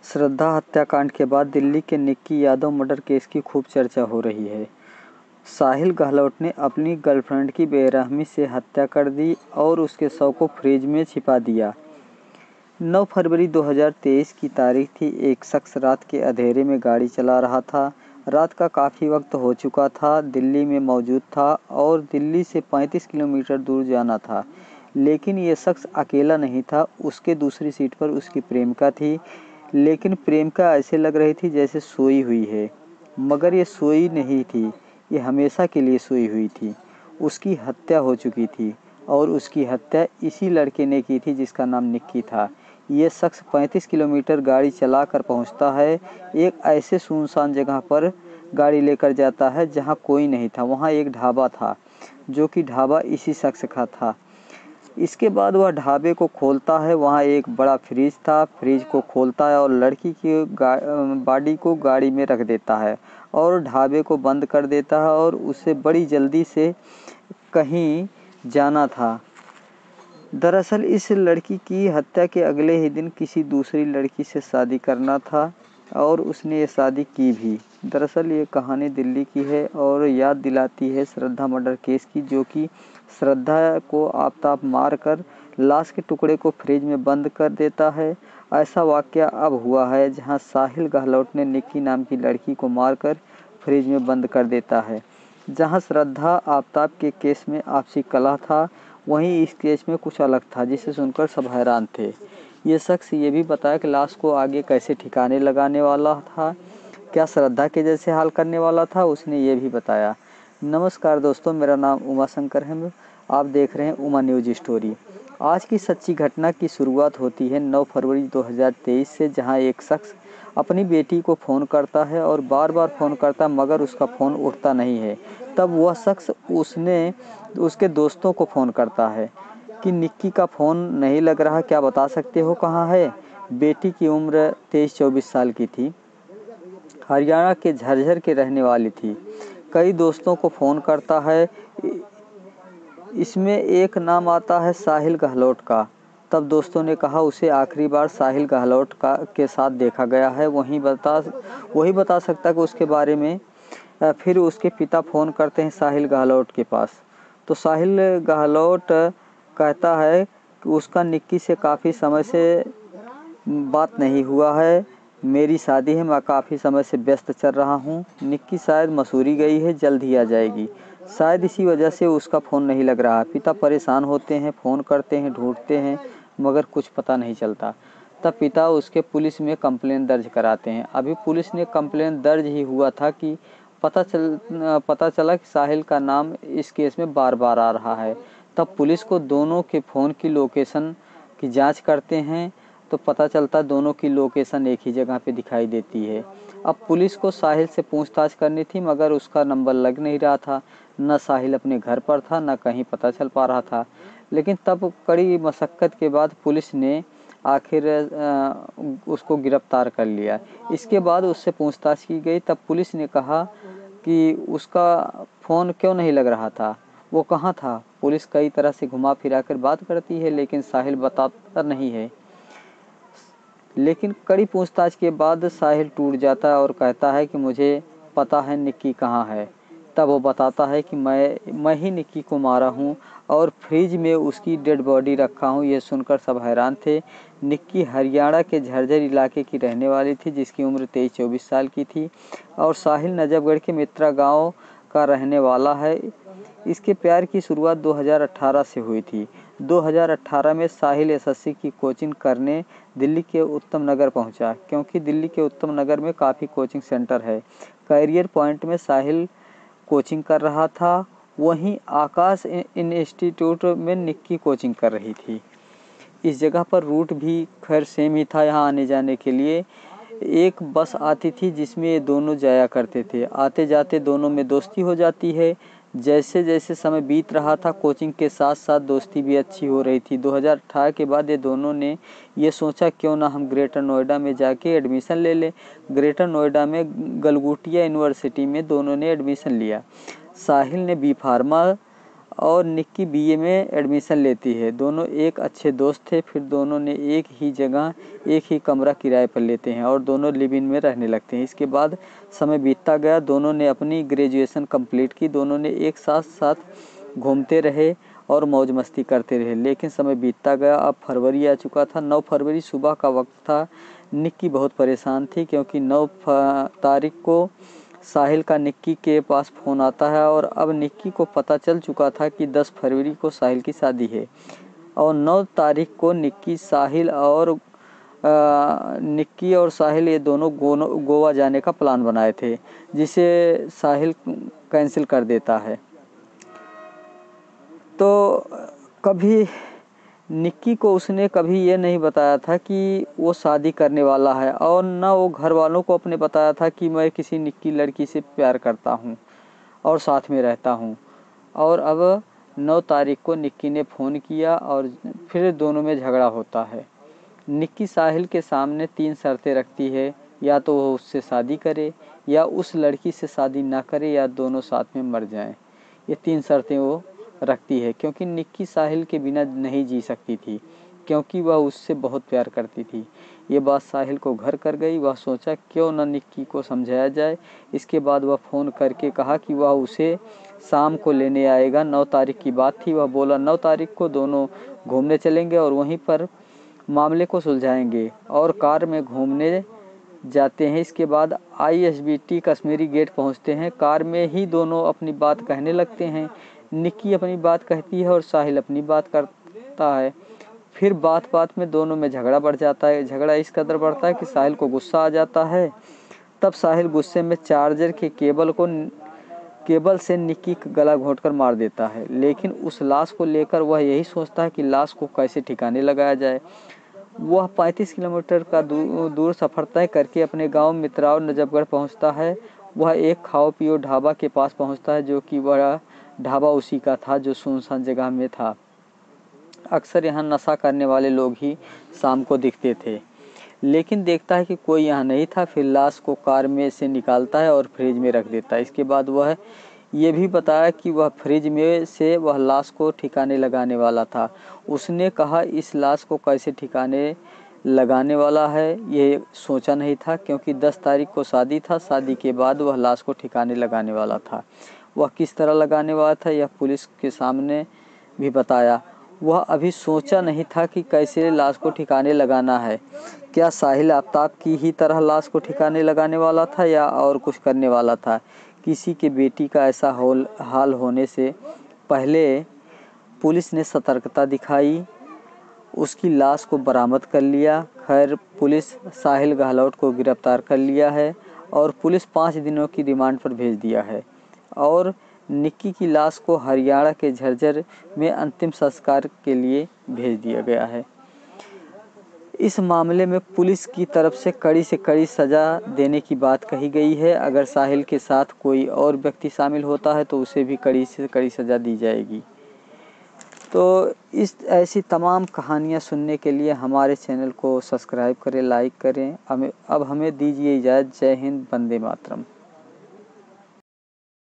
श्रद्धा हत्याकांड के बाद दिल्ली के निक्की यादव मर्डर केस की खूब चर्चा हो रही है। साहिल गहलोत ने अपनी गर्लफ्रेंड की बेरहमी से हत्या कर दी और उसके शव को फ्रिज में छिपा दिया। 9 फरवरी 2023 की तारीख थी। एक शख्स रात के अंधेरे में गाड़ी चला रहा था। रात का काफ़ी वक्त हो चुका था, दिल्ली में मौजूद था और दिल्ली से 35 किलोमीटर दूर जाना था। लेकिन ये शख्स अकेला नहीं था, उसके दूसरी सीट पर उसकी प्रेमिका थी। लेकिन प्रेमिका ऐसे लग रही थी जैसे सोई हुई है, मगर ये सोई नहीं थी, ये हमेशा के लिए सोई हुई थी। उसकी हत्या हो चुकी थी और उसकी हत्या इसी लड़के ने की थी जिसका नाम निक्की था। ये शख्स 35 किलोमीटर गाड़ी चलाकर पहुंचता है, एक ऐसे सुनसान जगह पर गाड़ी लेकर जाता है जहां कोई नहीं था। वहां एक ढाबा था, जो कि ढाबा इसी शख्स का था। इसके बाद वह ढाबे को खोलता है, वहाँ एक बड़ा फ्रिज था। फ्रिज को खोलता है और लड़की की बॉडी को गाड़ी में रख देता है और ढाबे को बंद कर देता है और उसे बड़ी जल्दी से कहीं जाना था। दरअसल इस लड़की की हत्या के अगले ही दिन किसी दूसरी लड़की से शादी करना था और उसने ये शादी की भी। दरअसल ये कहानी दिल्ली की है और याद दिलाती है श्रद्धा मर्डर केस की, जो कि श्रद्धा को आफताब मारकर लाश के टुकड़े को फ्रिज में बंद कर देता है। ऐसा वाकया अब हुआ है जहां साहिल गहलोत ने निक्की नाम की लड़की को मारकर फ्रिज में बंद कर देता है। जहां श्रद्धा आफताब के केस में आपसी कलह था, वहीं इस केस में कुछ अलग था, जिसे सुनकर सब हैरान थे। ये शख्स ये भी बताया कि लाश को आगे कैसे ठिकाने लगाने वाला था, क्या श्रद्धा के जैसे हाल करने वाला था, उसने ये भी बताया। नमस्कार दोस्तों, मेरा नाम उमा शंकर है। आप देख रहे हैं उमा न्यूज स्टोरी। आज की सच्ची घटना की शुरुआत होती है 9 फरवरी 2023 से, जहां एक शख्स अपनी बेटी को फ़ोन करता है और बार बार फ़ोन करता मगर उसका फ़ोन उठता नहीं है। तब वह शख्स उसके दोस्तों को फ़ोन करता है कि निक्की का फ़ोन नहीं लग रहा, क्या बता सकते हो कहाँ है। बेटी की उम्र 23-24 साल की थी, हरियाणा के झज्जर के रहने वाली थी। कई दोस्तों को फ़ोन करता है, इसमें एक नाम आता है साहिल गहलोत का। तब दोस्तों ने कहा उसे आखिरी बार साहिल गहलोत के साथ देखा गया है, वही बता सकता है कि उसके बारे में। फिर उसके पिता फ़ोन करते हैं साहिल गहलोत के पास, तो साहिल गहलोत कहता है कि उसका निक्की से काफ़ी समय से बात नहीं हुआ है, मेरी शादी है, मैं काफ़ी समय से व्यस्त चल रहा हूँ। निक्की शायद मसूरी गई है, जल्द ही आ जाएगी। शायद इसी वजह से उसका फ़ोन नहीं लग रहा। पिता परेशान होते हैं, फ़ोन करते हैं, ढूंढते हैं, मगर कुछ पता नहीं चलता। तब पिता उसके पुलिस में कंप्लेंट दर्ज कराते हैं। अभी पुलिस ने कंप्लेंट दर्ज ही हुआ था कि पता चला कि साहिल का नाम इस केस में बार बार आ रहा है। तब पुलिस को दोनों के फ़ोन की लोकेशन की जांच करते हैं, तो पता चलता दोनों की लोकेशन एक ही जगह पे दिखाई देती है। अब पुलिस को साहिल से पूछताछ करनी थी, मगर उसका नंबर लग नहीं रहा था। न साहिल अपने घर पर था, न कहीं पता चल पा रहा था। लेकिन तब कड़ी मशक्क़त के बाद पुलिस ने आखिर उसको गिरफ्तार कर लिया। इसके बाद उससे पूछताछ की गई, तब पुलिस ने कहा कि उसका फ़ोन क्यों नहीं लग रहा था, वो कहाँ था। पुलिस कई तरह से घुमा फिरा कर बात करती है, लेकिन साहिल बताता नहीं है। लेकिन कड़ी पूछताछ के बाद साहिल टूट जाता है और कहता है कि मुझे पता है निक्की कहाँ है। तब वो बताता है कि मैं ही निक्की को मारा हूँ और फ्रिज में उसकी डेड बॉडी रखा हूँ। ये सुनकर सब हैरान थे। निक्की हरियाणा के झज्जर इलाके की रहने वाली थी, जिसकी उम्र 23-24 साल की थी, और साहिल नजफगढ़ के मित्रा गांव का रहने वाला है। इसके प्यार की शुरुआत 2018 से हुई थी। 2018 में साहिल एसएससी की कोचिंग करने दिल्ली के उत्तम नगर पहुंचा, क्योंकि दिल्ली के उत्तम नगर में काफ़ी कोचिंग सेंटर है। कैरियर पॉइंट में साहिल कोचिंग कर रहा था, वहीं आकाश इंस्टीट्यूट में निक्की कोचिंग कर रही थी। इस जगह पर रूट भी खैर सेम ही था यहाँ आने जाने के लिए। एक बस आती थी जिसमें ये दोनों जाया करते थे। आते जाते दोनों में दोस्ती हो जाती है। जैसे जैसे समय बीत रहा था, कोचिंग के साथ साथ दोस्ती भी अच्छी हो रही थी। 2018 के बाद ये दोनों ने ये सोचा क्यों ना हम ग्रेटर नोएडा में जाके एडमिशन ले लें। ग्रेटर नोएडा में गलगोटिया यूनिवर्सिटी में दोनों ने एडमिशन लिया। साहिल ने बी फार्मा और निक्की बीए में एडमिशन लेती है। दोनों एक अच्छे दोस्त थे, फिर दोनों ने एक ही जगह एक ही कमरा किराए पर लेते हैं और दोनों लिव इन में रहने लगते हैं। इसके बाद समय बीतता गया, दोनों ने अपनी ग्रेजुएशन कंप्लीट की, दोनों ने एक साथ साथ घूमते रहे और मौज मस्ती करते रहे। लेकिन समय बीतता गया, अब फरवरी आ चुका था। 9 फरवरी सुबह का वक्त था। निक्की बहुत परेशान थी क्योंकि 9 तारीख को साहिल का निक्की के पास फ़ोन आता है और अब निक्की को पता चल चुका था कि 10 फरवरी को साहिल की शादी है और 9 तारीख को निक्की और साहिल ये दोनों गोवा जाने का प्लान बनाए थे, जिसे साहिल कैंसिल कर देता है। तो कभी निक्की को उसने कभी ये नहीं बताया था कि वो शादी करने वाला है और न वो घर वालों को अपने बताया था कि मैं किसी निक्की लड़की से प्यार करता हूँ और साथ में रहता हूँ। और अब 9 तारीख को निक्की ने फ़ोन किया और फिर दोनों में झगड़ा होता है। निक्की साहिल के सामने 3 शर्तें रखती है, या तो वो उससे शादी करे, या उस लड़की से शादी ना करे, या दोनों साथ में मर जाएं। ये 3 शर्तें वो रखती है क्योंकि निक्की साहिल के बिना नहीं जी सकती थी, क्योंकि वह उससे बहुत प्यार करती थी। ये बात साहिल को घर कर गई। वह सोचा क्यों न निक्की को समझाया जाए। इसके बाद वह फ़ोन करके कहा कि वह उसे शाम को लेने आएगा। 9 तारीख की बात थी। वह बोला 9 तारीख को दोनों घूमने चलेंगे और वहीं पर मामले को सुलझाएंगे और कार में घूमने जाते हैं। इसके बाद ISBT कश्मीरी गेट पहुंचते हैं। कार में ही दोनों अपनी बात कहने लगते हैं। निक्की अपनी बात कहती है और साहिल अपनी बात करता है। फिर बात बात में दोनों में झगड़ा बढ़ जाता है। झगड़ा इस कदर बढ़ता है कि साहिल को गुस्सा आ जाता है। तब साहिल गुस्से में चार्जर के केबल से निक्की का गला घोंटकर मार देता है। लेकिन उस लाश को लेकर वह यही सोचता है कि लाश को कैसे ठिकाने लगाया जाए। वह 35 किलोमीटर का दूर सफ़र तय करके अपने गांव मित्राव नजफगढ़ पहुंचता है। वह एक खाओ पियो ढाबा के पास पहुंचता है, जो कि वह ढाबा उसी का था जो सुनसान जगह में था। अक्सर यहाँ नशा करने वाले लोग ही शाम को दिखते थे, लेकिन देखता है कि कोई यहाँ नहीं था। फिर लाश को कार में से निकालता है और फ्रिज में रख देता है। इसके बाद वह ये भी बताया कि वह फ्रिज में से वह लाश को ठिकाने लगाने वाला था। उसने कहा इस लाश को कैसे ठिकाने लगाने वाला है ये सोचा नहीं था, क्योंकि 10 तारीख को शादी था। शादी के बाद वह लाश को ठिकाने लगाने वाला था। वह किस तरह लगाने वाला था यह पुलिस के सामने भी बताया। वह अभी सोचा नहीं था कि कैसे लाश को ठिकाने लगाना है। क्या साहिल आफ्ताब की ही तरह लाश को ठिकाने लगाने वाला था या और कुछ करने वाला था। किसी के बेटी का ऐसा हाल होने से पहले पुलिस ने सतर्कता दिखाई, उसकी लाश को बरामद कर लिया। खैर पुलिस साहिल गहलोत को गिरफ्तार कर लिया है और पुलिस 5 दिनों की रिमांड पर भेज दिया है और निक्की की लाश को हरियाणा के झज्जर में अंतिम संस्कार के लिए भेज दिया गया है। इस मामले में पुलिस की तरफ से कड़ी सज़ा देने की बात कही गई है। अगर साहिल के साथ कोई और व्यक्ति शामिल होता है तो उसे भी कड़ी से कड़ी सज़ा दी जाएगी। तो इस ऐसी तमाम कहानियाँ सुनने के लिए हमारे चैनल को सब्सक्राइब करें, लाइक करें। अब हमें दीजिए इजाज़त। जय हिंद, वंदे मातरम।